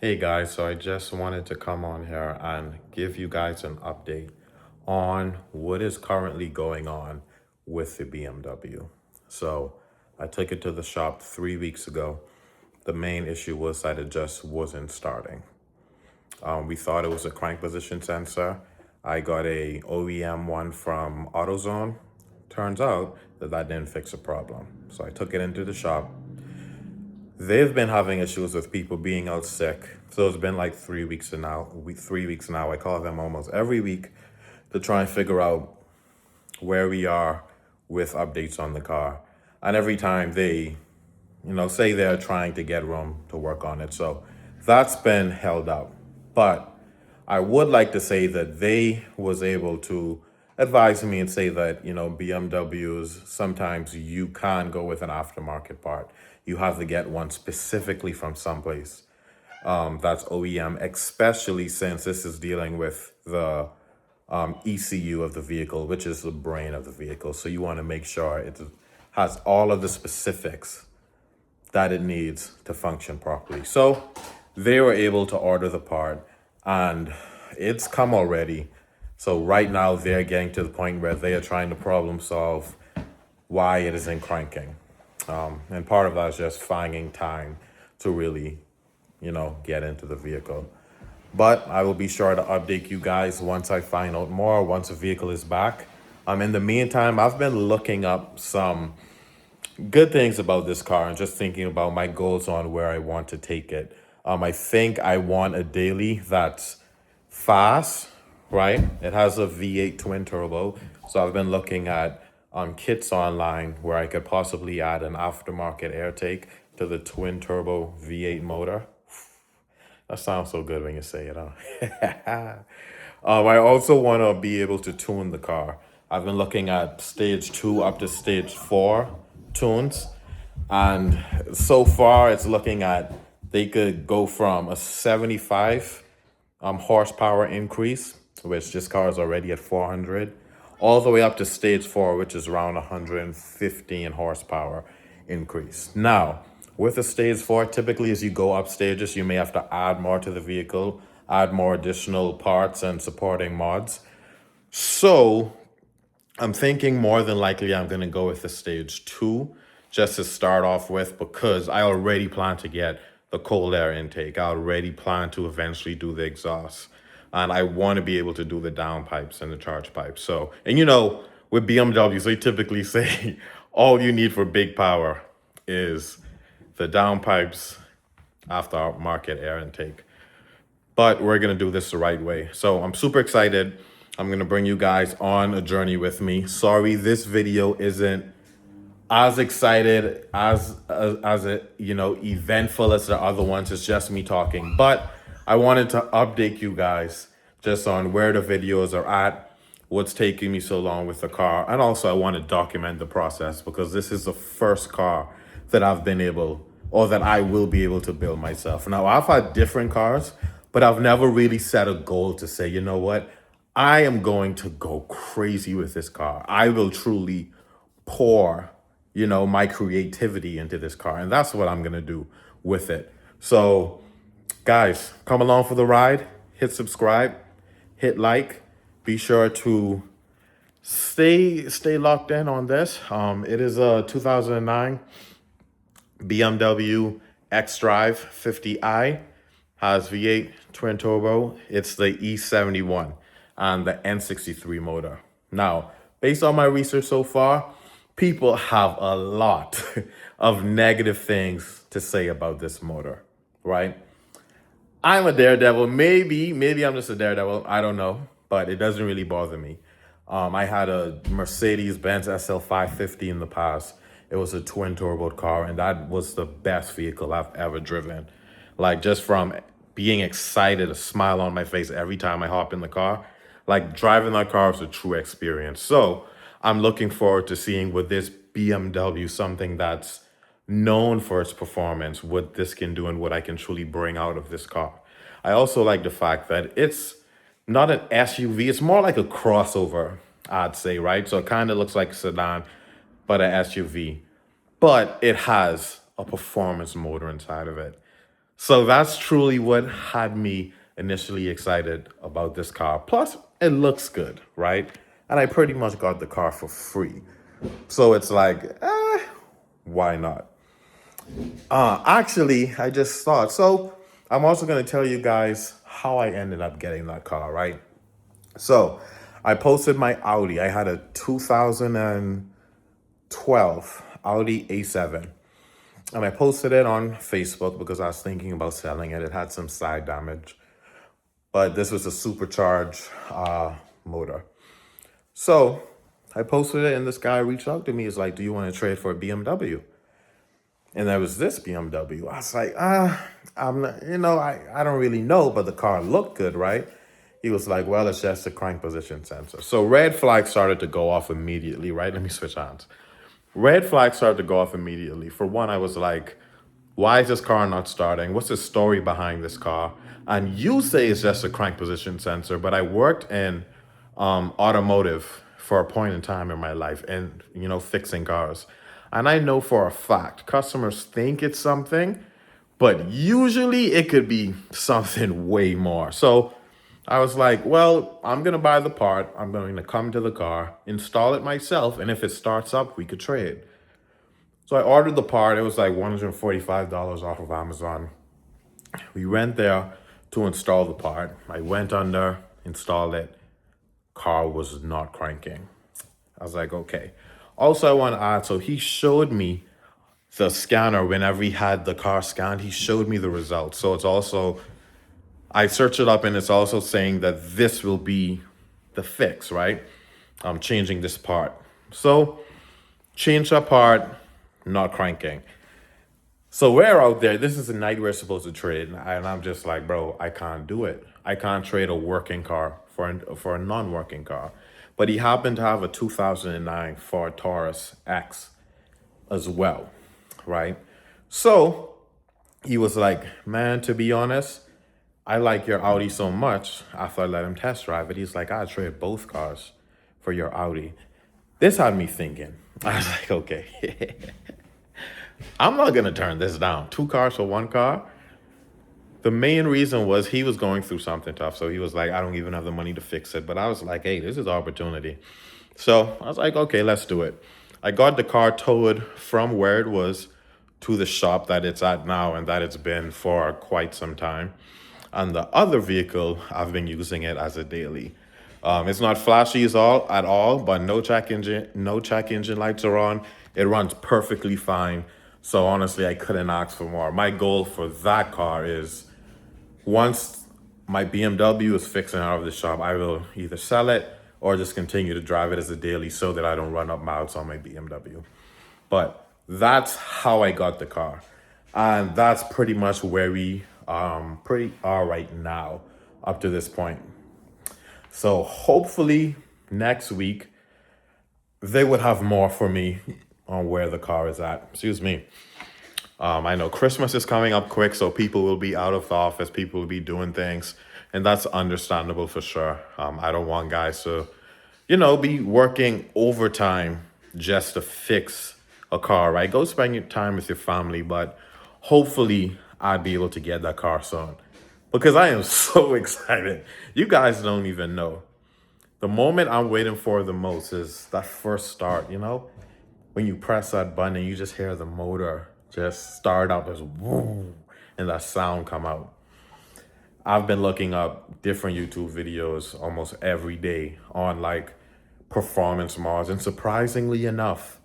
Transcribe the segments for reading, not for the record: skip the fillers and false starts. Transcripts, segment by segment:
Hey guys, so I just wanted to come on here and give you guys an update on what is currently going on with the BMW. So I took it to the shop 3 weeks ago. The main issue was that it just wasn't starting. We thought it was a crank position sensor. I got a OEM one from AutoZone. Turns out that didn't fix the problem. So I took it into the shop. They've been having issues with people being out sick. So it's been like 3 weeks now. 3 weeks now. I call them almost every week to try and figure out where we are with updates on the car. And every time they, say they're trying to get room to work on it. So that's been held up. But I would like to say that they was able to advise me and say that, BMWs, sometimes you can't go with an aftermarket part. You have to get one specifically from someplace that's OEM, especially since this is dealing with the ECU of the vehicle, which is the brain of the vehicle. So you want to make sure it has all of the specifics that it needs to function properly. So they were able to order the part and it's come already. So right now they're getting to the point where they are trying to problem solve why it isn't cranking. And part of that is just finding time to really, get into the vehicle. But I will be sure to update you guys once I find out more, once the vehicle is back. In the meantime, I've been looking up some good things about this car and just thinking about my goals on where I want to take it. I think I want a daily that's fast, right? It has a V8 twin turbo. So I've been looking at kits online where I could possibly add an aftermarket air take to the twin turbo V8 motor. That sounds so good when you say it, huh? I also want to be able to tune the car. I've been looking at stage 2 up to stage 4 tunes. And so far it's looking at they could go from a 75 horsepower increase, which this car is already at 400, all the way up to stage 4, which is around 115 horsepower increase. Now, with a stage 4, typically as you go up stages, you may have to add more to the vehicle, add more additional parts and supporting mods. So I'm thinking more than likely I'm going to go with the stage 2 just to start off with, because I already plan to get the cold air intake. I already plan to eventually do the exhaust. And I want to be able to do the downpipes and the charge pipes. So, and with BMWs, they typically say all you need for big power is the downpipes, aftermarket air intake. But we're going to do this the right way. So I'm super excited. I'm going to bring you guys on a journey with me. Sorry, this video isn't as excited as eventful as the other ones. It's just me talking. But I wanted to update you guys just on where the videos are at, what's taking me so long with the car. And also I want to document the process because this is the first car that I've been able, or that I will be able to build myself. Now, I've had different cars, but I've never really set a goal to say, you know what, I am going to go crazy with this car. I will truly pour, my creativity into this car. And that's what I'm going to do with it. So guys, come along for the ride. Hit subscribe, hit like. Be sure to stay locked in on this. It is a 2009 BMW X-Drive 50i. Has V8 twin turbo. It's the E71 and the N63 motor. Now, based on my research so far, people have a lot of negative things to say about this motor, right? I'm a daredevil. Maybe I'm just a daredevil. I don't know, but it doesn't really bother me. I had a Mercedes-Benz SL550 in the past. It was a twin turbo car, and that was the best vehicle I've ever driven. Like, just from being excited, a smile on my face every time I hop in the car. Like, driving that car was a true experience. So I'm looking forward to seeing with this BMW, something that's known for its performance, what this can do and what I can truly bring out of this car. I also like the fact that it's not an SUV. It's more like a crossover, I'd say, right? So it kind of looks like a sedan, but an SUV. But it has a performance motor inside of it. So that's truly what had me initially excited about this car. Plus, it looks good, right? And I pretty much got the car for free. So it's like, why not? Actually, I just thought. So I'm also going to tell you guys how I ended up getting that car, right? So I posted my Audi. I had a 2012 Audi A7. And I posted it on Facebook because I was thinking about selling it. It had some side damage, but this was a supercharged motor. So I posted it, and this guy reached out to me. He's like, "Do you want to trade for a BMW?" And there was this BMW. I was like, I'm not, I don't really know, but the car looked good, right? He was like, "Well, it's just a crank position sensor." So red flags started to go off immediately, right? Let me switch hands. Red flags started to go off immediately. For one, I was like, why is this car not starting? What's the story behind this car? And you say it's just a crank position sensor, but I worked in automotive for a point in time in my life and, fixing cars. And I know for a fact customers think it's something, but usually it could be something way more. So I was like, well, I'm going to buy the part. I'm going to come to the car, install it myself. And if it starts up, we could trade. So I ordered the part. It was like $145 off of Amazon. We went there to install the part. I went under, installed it. Car was not cranking. I was like, okay. Also, I want to add, so he showed me the scanner whenever he had the car scanned. He showed me the results. So it's also, I searched it up and it's also saying that this will be the fix, right? I'm changing this part. So change that part, not cranking. So we're out there. This is the night we're supposed to trade, and I'm just like, bro, I can't do it. I can't trade a working car for a non-working car. But he happened to have a 2009 Ford Taurus X as well, right? So he was like, man, to be honest, I like your Audi so much. I thought I'd let him test drive it. He's like, I'd trade both cars for your Audi. This had me thinking. I was like, okay. I'm not gonna turn this down. Two cars for one car. The main reason was he was going through something tough. So he was like, I don't even have the money to fix it. But I was like, hey, this is opportunity. So I was like, okay, let's do it. I got the car towed from where it was to the shop that it's at now and that it's been for quite some time. And the other vehicle, I've been using it as a daily. It's not flashy at all, but no check engine lights are on. It runs perfectly fine. So honestly, I couldn't ask for more. My goal for that car is once my BMW is fixing out of the shop, I will either sell it or just continue to drive it as a daily so that I don't run up miles on my BMW. But that's how I got the car. And that's pretty much where we are right now up to this point. So hopefully next week they would have more for me on where the car is at. Excuse me. I know Christmas is coming up quick, so people will be out of the office, people will be doing things, and that's understandable for sure. I don't want guys to, be working overtime just to fix a car, right? Go spend your time with your family, but hopefully I'd be able to get that car soon because I am so excited. You guys don't even know. The moment I'm waiting for the most is that first start, when you press that button and you just hear the motor just start up as woo, and that sound come out. I've been looking up different YouTube videos almost every day on like performance mods, and surprisingly enough,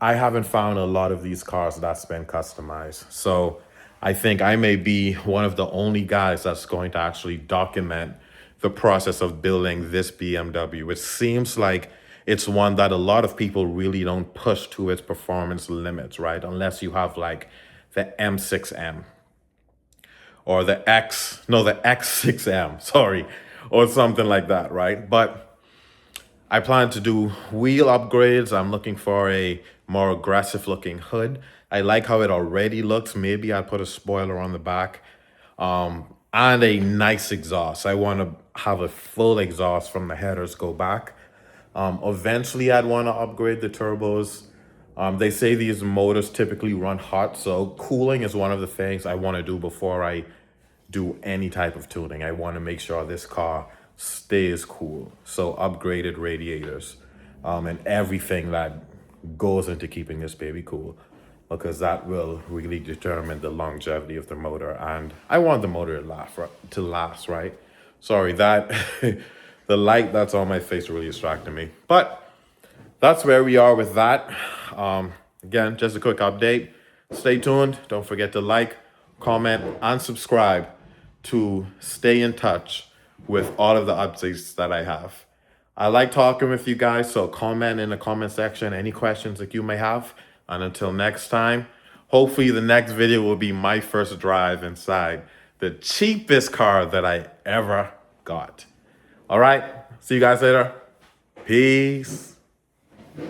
I haven't found a lot of these cars that's been customized. So I think I may be one of the only guys that's going to actually document the process of building this BMW, which seems like it's one that a lot of people really don't push to its performance limits, right? Unless you have like the M6M or the X6M, sorry, or something like that, right? But I plan to do wheel upgrades. I'm looking for a more aggressive looking hood. I like how it already looks. Maybe I put a spoiler on the back. And a nice exhaust. I want to have a full exhaust from the headers go back. Eventually, I'd want to upgrade the turbos, They say these motors typically run hot, so cooling is one of the things I want to do before I do any type of tuning. I want to make sure this car stays cool. So upgraded radiators, and everything that goes into keeping this baby cool, because that will really determine the longevity of the motor. And I want the motor to last, right? Sorry, that the light that's on my face really distracted me. But that's where we are with that. Again, just a quick update. Stay tuned. Don't forget to like, comment, and subscribe to stay in touch with all of the updates that I have. I like talking with you guys, so comment in the comment section any questions that you may have. And until next time, hopefully the next video will be my first drive inside the cheapest car that I ever got. All right, see you guys later. Peace.